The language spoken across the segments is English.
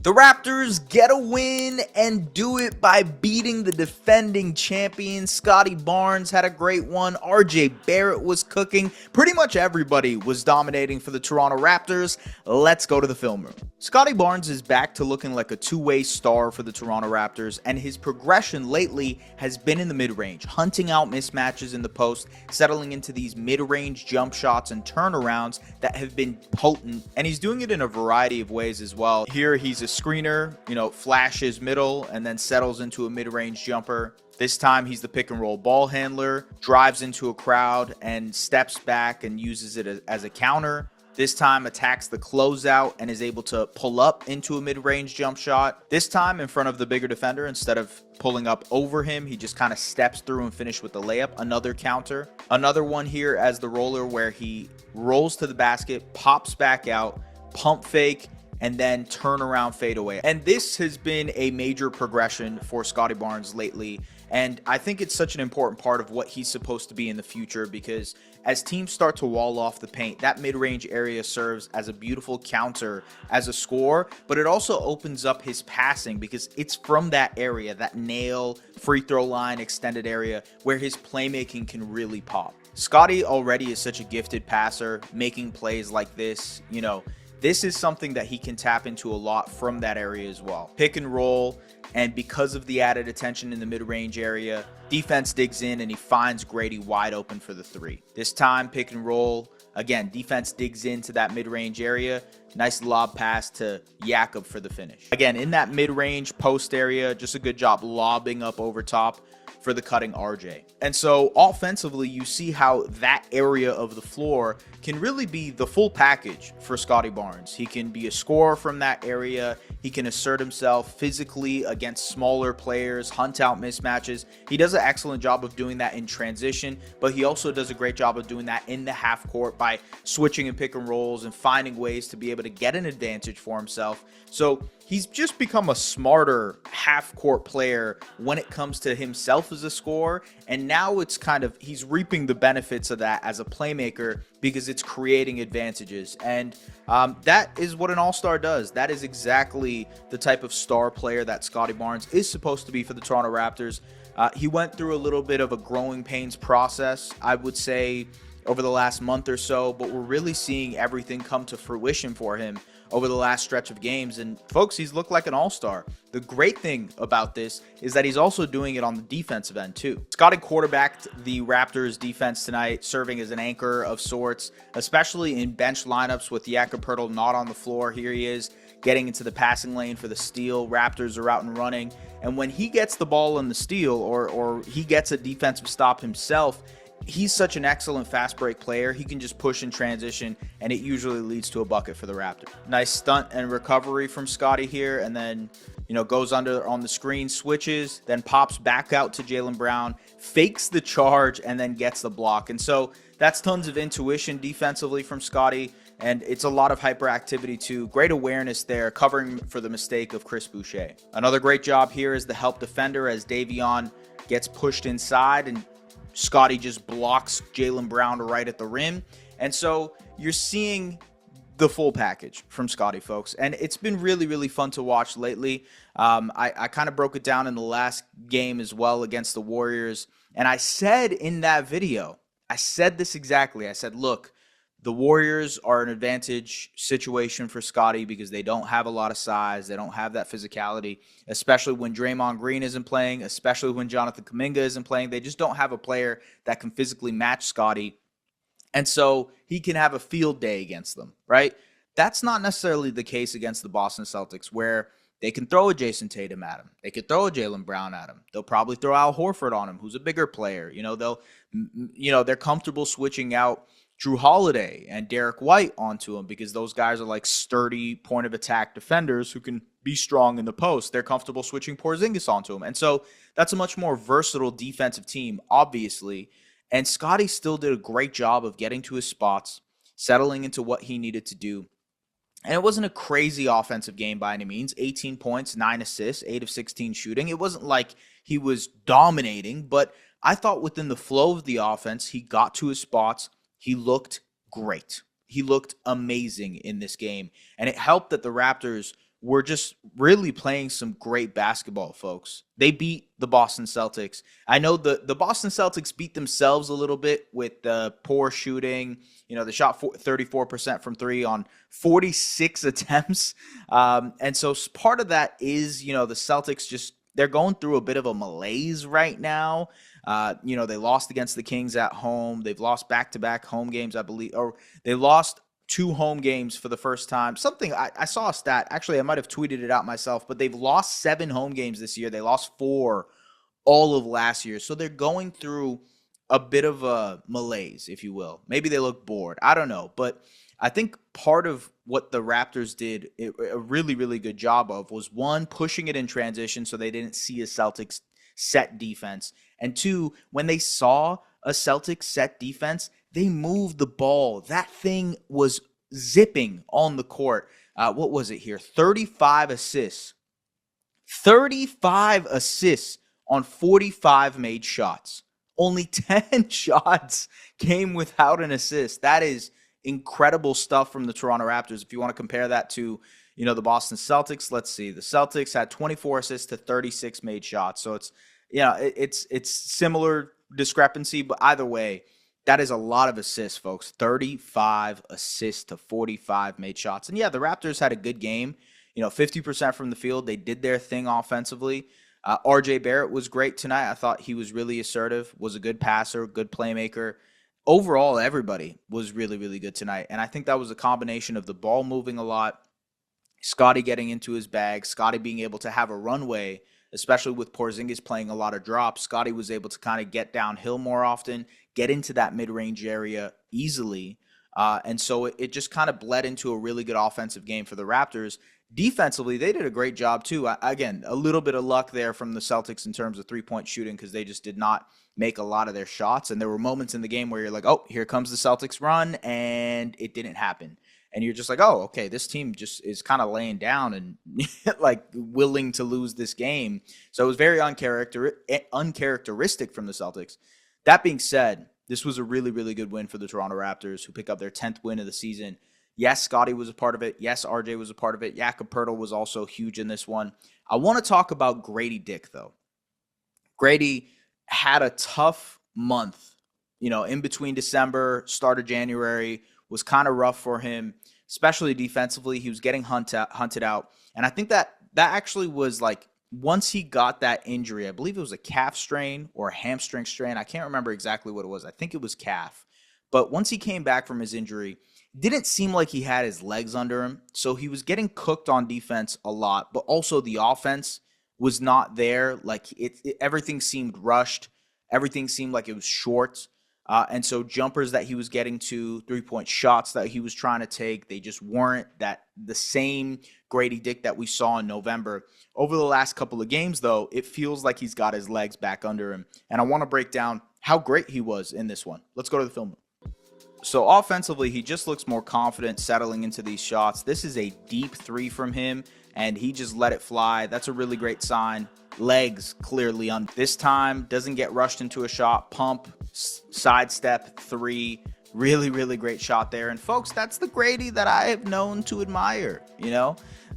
The Raptors get a win and do it by beating the defending champions. Scottie Barnes had a great one. RJ Barrett was cooking. Pretty much everybody was dominating for the Toronto Raptors. Let's go to the film room. Scottie Barnes is back to looking like a two-way star for the Toronto Raptors, and his progression lately has been in the mid-range, hunting out mismatches in the post, settling into these mid-range jump shots and turnarounds that have been potent, and he's doing it in a variety of ways as well. Here he's a screener, flashes middle and then settles into a mid-range jumper. This time he's the pick and roll ball handler, drives into a crowd and steps back and uses it as a counter. This time attacks the closeout and is able to pull up into a mid-range jump shot. This time in front of the bigger defender, instead of pulling up over him, he just kind of steps through and finishes with the layup. Another counter. Another one here as the roller where he rolls to the basket, pops back out, pump fake, and then turn around fadeaway. And this has been a major progression for Scottie Barnes lately. And I think it's such an important part of what he's supposed to be in the future, because as teams start to wall off the paint, that mid-range area serves as a beautiful counter as a scorer, but it also opens up his passing because it's from that area, that nail, free throw line, extended area, where his playmaking can really pop. Scottie already is such a gifted passer, making plays like this, this is something that he can tap into a lot from that area as well. Pick and roll, and because of the added attention in the mid-range area, defense digs in and he finds Gradey wide open for the three. This time, pick and roll. Again, defense digs into that mid-range area. Nice lob pass to Jakob for the finish. Again, in that mid-range post area, just a good job lobbing up over top for the cutting RJ. And so offensively, you see how that area of the floor can really be the full package for Scottie Barnes. He can be a scorer from that area. He can assert himself physically against smaller players, hunt out mismatches. He does an excellent job of doing that in transition, but he also does a great job of doing that in the half court by switching and pick and rolls and finding ways to be able to get an advantage for himself. So he's just become a smarter half-court player when it comes to himself as a scorer, and now it's he's reaping the benefits of that as a playmaker because it's creating advantages, and that is what an all-star does. That is exactly the type of star player that Scottie Barnes is supposed to be for the Toronto Raptors. He went through a little bit of a growing pains process, I would say, over the last month or so, but we're really seeing everything come to fruition for him over the last stretch of games. And folks, he's looked like an all-star. The great thing about this is that he's also doing it on the defensive end too. Scottie quarterbacked the Raptors defense tonight, serving as an anchor of sorts, especially in bench lineups with Jakob Poeltl not on the floor. Here he is getting into the passing lane for the steal. Raptors are out and running. And when he gets the ball in the steal or he gets a defensive stop himself, he's such an excellent fast break player. He can just push in transition, and it usually leads to a bucket for the Raptors. Nice stunt and recovery from Scottie here, and then goes under on the screen, switches, then pops back out to Jaylen Brown, fakes the charge, and then gets the block. And so that's tons of intuition defensively from Scottie, and it's a lot of hyperactivity too. Great awareness there, covering for the mistake of Chris Boucher. Another great job here is the help defender as Davion gets pushed inside, and Scottie just blocks Jaylen Brown right at the rim. And so you're seeing the full package from Scottie, folks. And it's been really, really fun to watch lately. I kind of broke it down in the last game as well against the Warriors. And I said in that video, I said this exactly. I said, look, the Warriors are an advantage situation for Scottie because they don't have a lot of size. They don't have that physicality, especially when Draymond Green isn't playing, especially when Jonathan Kuminga isn't playing. They just don't have a player that can physically match Scottie. And so he can have a field day against them, right? That's not necessarily the case against the Boston Celtics, where they can throw a Jason Tatum at him. They could throw a Jaylen Brown at him. They'll probably throw Al Horford on him, who's a bigger player. They're comfortable switching out Drew Holiday and Derek White onto him because those guys are like sturdy point of attack defenders who can be strong in the post. They're comfortable switching Porzingis onto him. And so that's a much more versatile defensive team, obviously. And Scottie still did a great job of getting to his spots, settling into what he needed to do. And it wasn't a crazy offensive game by any means. 18 points, 9 assists, 8 of 16 shooting. It wasn't like he was dominating, but I thought within the flow of the offense, he got to his spots. He looked great. He looked amazing in this game. And it helped that the Raptors were just really playing some great basketball, folks. They beat the Boston Celtics. I know the Boston Celtics beat themselves a little bit with the poor shooting. They shot 34% from three on 46 attempts. And so part of that is, the Celtics they're going through a bit of a malaise right now. They lost against the Kings at home. They've lost back-to-back home games, I believe, or they lost 2 home games for the first time. Something I saw a stat. Actually, I might have tweeted it out myself, but they've lost 7 home games this year. They lost 4 all of last year. So they're going through a bit of a malaise, if you will. Maybe they look bored. I don't know. But I think part of what the Raptors did a really, really good job of was, 1, pushing it in transition so they didn't see a Celtics set defense. And 2, when they saw a Celtics set defense, they moved the ball. That thing was zipping on the court. What was it here? 35 assists. 35 assists on 45 made shots. Only 10 shots came without an assist. That is incredible stuff from the Toronto Raptors. If you want to compare that to, the Boston Celtics, let's see. The Celtics had 24 assists to 36 made shots. So it's similar discrepancy, but either way, that is a lot of assists, folks. 35 assists to 45 made shots. And yeah, the Raptors had a good game. 50% from the field. They did their thing offensively. RJ Barrett was great tonight. I thought he was really assertive, was a good passer, good playmaker. Overall, everybody was really, really good tonight. And I think that was a combination of the ball moving a lot, Scottie getting into his bag, Scottie being able to have a runway, especially with Porzingis playing a lot of drops. Scottie was able to kind of get downhill more often, get into that mid-range area easily. And so it just kind of bled into a really good offensive game for the Raptors. Defensively, they did a great job too. Again, a little bit of luck there from the Celtics in terms of three-point shooting because they just did not make a lot of their shots. And there were moments in the game where you're like, oh, here comes the Celtics run, and it didn't happen. And you're just like, oh, okay, this team just is kind of laying down and like willing to lose this game. So it was very uncharacteristic from the Celtics. That being said, this was a really, really good win for the Toronto Raptors, who pick up their 10th win of the season. Yes, Scottie was a part of it. Yes, RJ was a part of it. Jakob Poeltl was also huge in this one. I want to talk about Gradey Dick, though. Gradey had a tough month, in between December, start of January, was kind of rough for him, especially defensively. He was getting hunted out. And I think that actually was like, once he got that injury, I believe it was a calf strain or a hamstring strain. I can't remember exactly what it was. I think it was calf. But once he came back from his injury, didn't seem like he had his legs under him. So he was getting cooked on defense a lot, but also the offense was not there. Like everything seemed rushed. Everything seemed like it was short. And so jumpers that he was getting to, 3-point shots that he was trying to take, they just weren't the same Gradey Dick that we saw in November. Over the last couple of games, though, it feels like he's got his legs back under him. And I want to break down how great he was in this one. Let's go to the film. So offensively, he just looks more confident settling into these shots. This is a deep 3 from him, and he just let it fly. That's a really great sign. Legs clearly on this time, doesn't get rushed into a shot, pump, sidestep 3. Really, really great shot there. And folks, that's the Gradey that I have known to admire,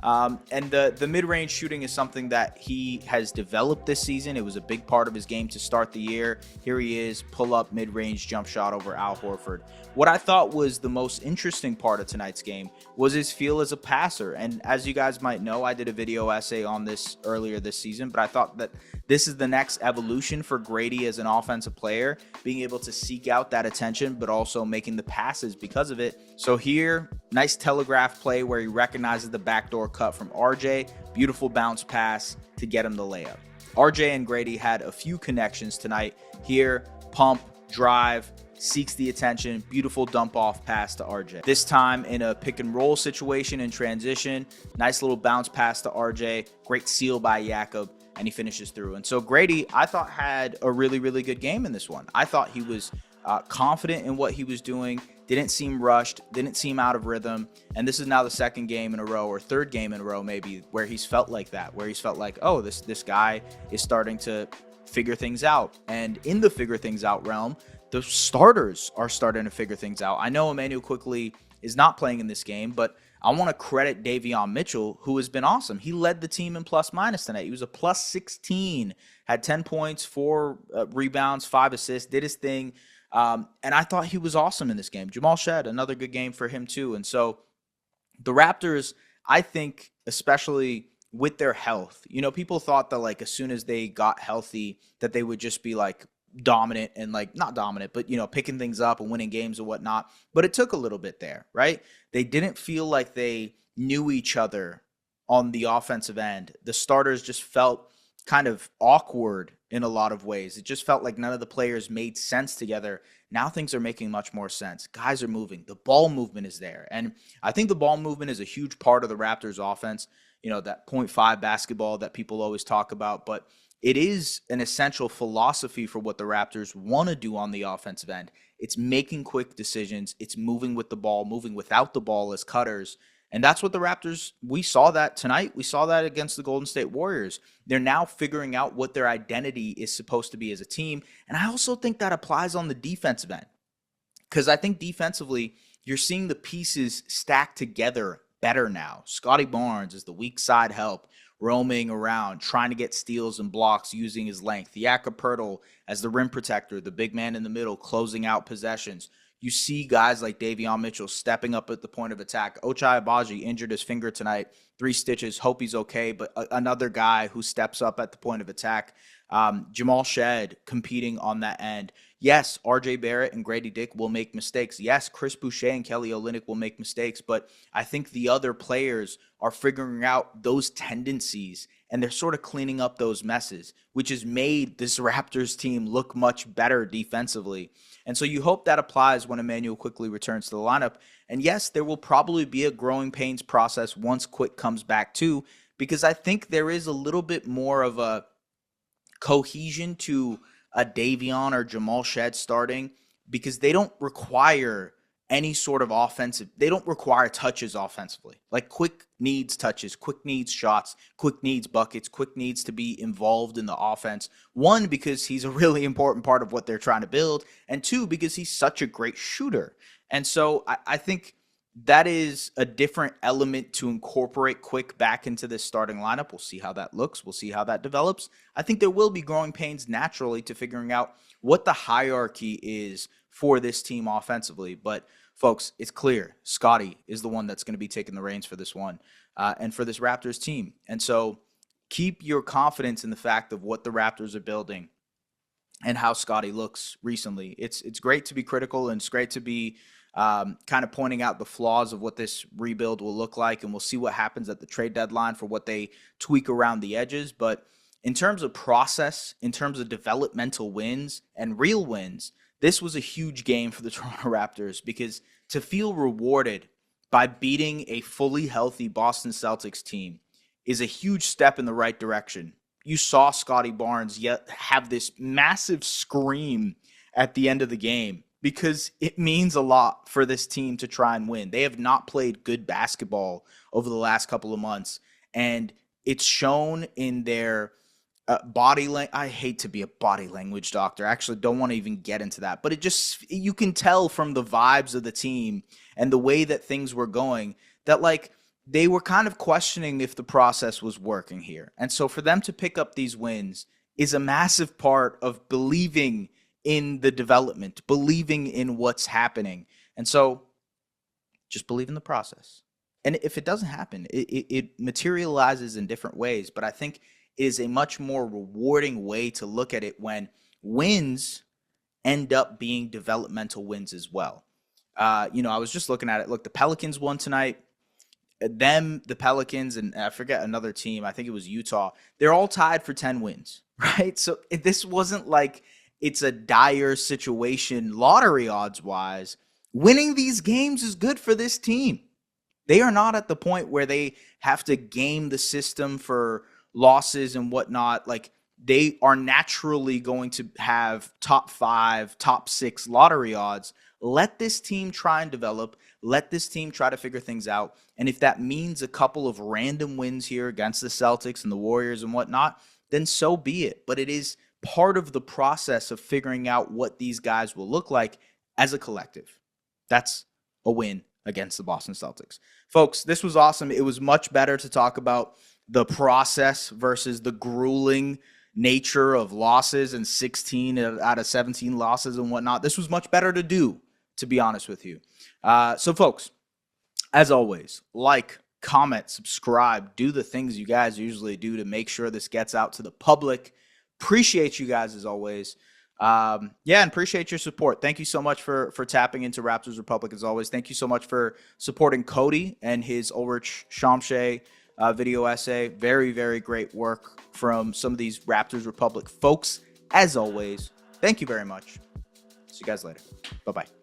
And the mid-range shooting is something that he has developed this season. It was a big part of his game to start the year. Here he is, pull-up mid-range jump shot over Al Horford. What I thought was the most interesting part of tonight's game was his feel as a passer. And as you guys might know, I did a video essay on this earlier this season, but I thought that this is the next evolution for Gradey as an offensive player, being able to seek out that attention, but also making the passes because of it. So here, nice telegraph play where he recognizes the backdoor cut from RJ. Beautiful bounce pass to get him the layup. RJ and Gradey had a few connections tonight. Here, pump, drive, seeks the attention, beautiful dump off pass to RJ. This time in a pick and roll situation in transition, nice little bounce pass to RJ, great seal by Jakob, and he finishes through. And so Gradey, I thought, had a really, really good game in this one. I thought he was confident in what he was doing, didn't seem rushed, didn't seem out of rhythm. And this is now the second game in a row, or third game in a row maybe, where he's felt like that, where he's felt like, oh, this guy is starting to figure things out. And in the figure things out realm, the starters are starting to figure things out. I know Emmanuel Quickley is not playing in this game, but I want to credit Davion Mitchell, who has been awesome. He led the team in plus minus tonight. He was a plus 16, had 10 points, 4 rebounds, 5 assists, did his thing. And I thought he was awesome in this game. Jamal Shed, another good game for him too. And so the Raptors, I think, especially with their health, people thought that like as soon as they got healthy, that they would just be like dominant and like not dominant, but picking things up and winning games and whatnot. But it took a little bit there, right? They didn't feel like they knew each other on the offensive end. The starters just felt kind of awkward in a lot of ways. It just felt like none of the players made sense together. Now things are making much more sense. Guys are moving. The ball movement is there. And I think the ball movement is a huge part of the Raptors offense, that 0.5 basketball that people always talk about. But it is an essential philosophy for what the Raptors want to do on the offensive end. It's making quick decisions. It's moving with the ball, moving without the ball as cutters. And that's what the Raptors, we saw that tonight. We saw that against the Golden State Warriors. They're now figuring out what their identity is supposed to be as a team. And I also think that applies on the defensive end. Because I think defensively, you're seeing the pieces stack together better now. Scottie Barnes is the weak side help, roaming around, trying to get steals and blocks using his length. Jakob Poeltl as the rim protector, the big man in the middle, closing out possessions. You see guys like Davion Mitchell stepping up at the point of attack. Ochai Agbaji injured his finger tonight, 3 stitches, hope he's okay, but another guy who steps up at the point of attack. Jamal Shed competing on that end. Yes, RJ Barrett and Gradey Dick will make mistakes. Yes, Chris Boucher and Kelly Olynyk will make mistakes, but I think the other players are figuring out those tendencies and they're sort of cleaning up those messes, which has made this Raptors team look much better defensively. And so you hope that applies when Emmanuel quickly returns to the lineup. And yes, there will probably be a growing pains process once Quick comes back too, because I think there is a little bit more of a cohesion to a Davion or Jamal Shed starting, because they don't require any sort of offensive. They don't require touches offensively. Like Quick needs touches, Quick needs shots, Quick needs buckets, Quick needs to be involved in the offense. One, because he's a really important part of what they're trying to build, and two, because he's such a great shooter. And so I think that is a different element to incorporate Quick back into this starting lineup. We'll see how that looks. We'll see how that develops. I think there will be growing pains naturally to figuring out what the hierarchy is for this team offensively. But folks, it's clear Scottie is the one that's going to be taking the reins for this one and for this Raptors team. And so keep your confidence in the fact of what the Raptors are building and how Scottie looks recently. It's great to be critical, and it's great to be kind of pointing out the flaws of what this rebuild will look like, and we'll see what happens at the trade deadline for what they tweak around the edges. But in terms of process, in terms of developmental wins and real wins, this was a huge game for the Toronto Raptors, because to feel rewarded by beating a fully healthy Boston Celtics team is a huge step in the right direction. You saw Scottie Barnes yet have this massive scream at the end of the game, because it means a lot for this team to try and win. They have not played good basketball over the last couple of months, and it's shown in their body language. I hate to be a body language doctor. I actually don't want to even get into that, but you can tell from the vibes of the team and the way that things were going that like they were kind of questioning if the process was working here. And so for them to pick up these wins is a massive part of believing in the development, believing in what's happening. And so just believe in the process. And if it doesn't happen, it materializes in different ways. But I think it is a much more rewarding way to look at it when wins end up being developmental wins as well. I was just looking at it. Look, the Pelicans won tonight. The Pelicans, and I forget another team, I think it was Utah. They're all tied for 10 wins, right? So this wasn't like it's a dire situation lottery odds wise. Winning these games is good for this team. They are not at the point where they have to game the system for losses and whatnot. Like, they are naturally going to have top 5, top 6 lottery odds. Let this team try and develop. Let this team try to figure things out. And if that means a couple of random wins here against the Celtics and the Warriors and whatnot, then so be it. But it is part of the process of figuring out what these guys will look like as a collective. That's a win against the Boston Celtics. Folks, this was awesome. It was much better to talk about the process versus the grueling nature of losses and 16 out of 17 losses and whatnot. This was much better to do, to be honest with you. So, folks, as always, like, comment, subscribe, do the things you guys usually do to make sure this gets out to the public. Appreciate you guys as always. And appreciate your support. Thank you so much for tapping into Raptors Republic as always. Thank you so much for supporting Cody and his Ulrich Shamshay video essay. Very, very great work from some of these Raptors Republic folks. As always, thank you very much. See you guys later. Bye-bye.